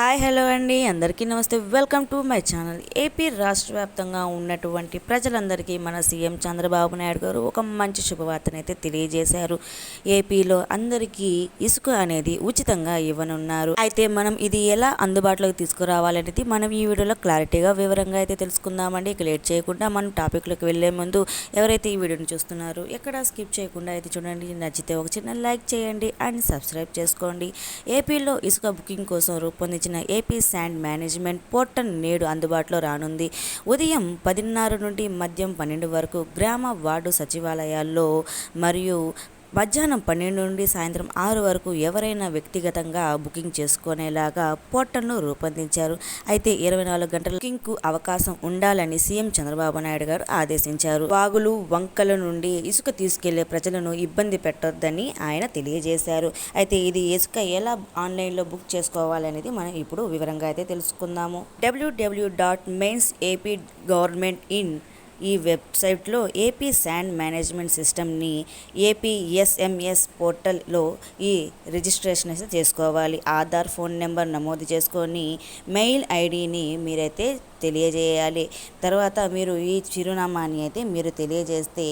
Hi hello అండి, అందరికీ నమస్తే. Welcome to my channel. AP రాష్ట్ర వ్యాప్తంగా ఉన్నటువంటి ప్రజలందరికీ మన సీఎం చంద్రబాబు నాయుడు గారు ఒక మంచి శుభవార్తనైతే తెలియజేశారు. ఏపీలో అందరికీ ఇసుక అనేది ఉచితంగా ఇవ్వనున్నారు. అయితే మనం ఇది ఎలా అందుబాటులోకి తీసుకురావాలనేది మనం ఈ వీడియోలో క్లారిటీగా వివరంగా అయితే తెలుసుకుందామండి. ఇక లేట్ చేయకుండా మనం టాపిక్లోకి వెళ్లే ముందు ఎవరైతే ఈ వీడియోని చూస్తున్నారో ఎక్కడ స్కిప్ చేయకుండా అయితే చూడండి. నచ్చితే ఒక చిన్న లైక్ చేయండి అండ్ సబ్స్క్రైబ్ చేసుకోండి. ఏపీలో ఇసుక బుకింగ్ కోసం రూపొందించిన ఏపీ శాండ్ మేనేజ్మెంట్ పోర్టల్ నేడు అందుబాటులో రానుంది. ఉదయం 10:30 నుండి మద్యం 12 వరకు గ్రామ వార్డు సచివాలయాల్లో మరియు మధ్యాహ్నం 12 నుండి సాయంత్రం 6 వరకు ఎవరైనా వ్యక్తిగతంగా బుకింగ్ చేసుకునేలాగా పోర్టల్ను రూపొందించారు. అయితే 24 గంటల బుకింగ్కు అవకాశం ఉండాలని సీఎం చంద్రబాబు నాయుడు గారు ఆదేశించారు. వాగులు, వంకల నుండి ఇసుక తీసుకెళ్లే ప్రజలను ఇబ్బంది పెట్టొద్దని ఆయన తెలియజేశారు. అయితే ఇది ఇసుక ఎలా ఆన్లైన్లో బుక్ చేసుకోవాలనేది మనం ఇప్పుడు వివరంగా అయితే తెలుసుకుందాము. www.mainsapgovernmentin ఈ వెబ్సైట్లో ఏపీ శాండ్ మేనేజ్మెంట్ సిస్టమ్ని ఏపీఎస్ఎంఎస్ పోర్టల్లో ఈ రిజిస్ట్రేషన్ అయితే చేసుకోవాలి. ఆధార్, ఫోన్ నెంబర్ నమోదు చేసుకొని మెయిల్ ఐడిని మీరైతే తెలియజేయాలి. తర్వాత మీరు ఈ చిరునామాని అయితే మీరు తెలియజేస్తే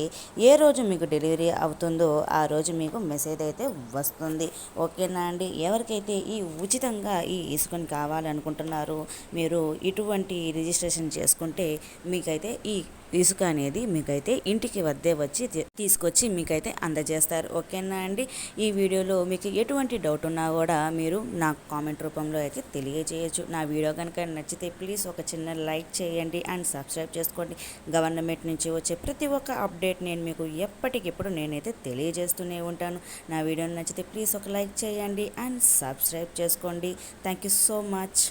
ఏ రోజు మీకు డెలివరీ అవుతుందో ఆ రోజు మీకు మెసేజ్ అయితే వస్తుంది. ఓకేనా అండి? ఎవరికైతే ఈ ఉచితంగా ఈ ఇసుకని కావాలనుకుంటున్నారో మీరు ఇటువంటి రిజిస్ట్రేషన్ చేసుకుంటే మీకైతే ఈ ఇసుక అనేది మీకైతే ఇంటికి వద్దే వచ్చి తీసుకొచ్చి మీకైతే అందజేస్తారు. ఓకేనా అండి? ఈ వీడియోలో మీకు ఎటువంటి డౌట్ ఉన్నా కూడా మీరు నాకు కామెంట్ రూపంలో అయితే తెలియజేయచ్చు. నా వీడియో కనుక నచ్చితే ప్లీజ్ ఒక చిన్న లైక్ చేయండి అండ్ సబ్స్క్రైబ్ చేసుకోండి. గవర్నమెంట్ నుంచి వచ్చే ప్రతి ఒక్క అప్డేట్ నేను మీకు ఎప్పటికిప్పుడు నేనైతే తెలియజేస్తూనే ఉంటాను. నా వీడియో నచ్చితే ప్లీజ్ ఒక లైక్ చేయండి అండ్ సబ్స్క్రైబ్ చేసుకోండి. Thank you so much.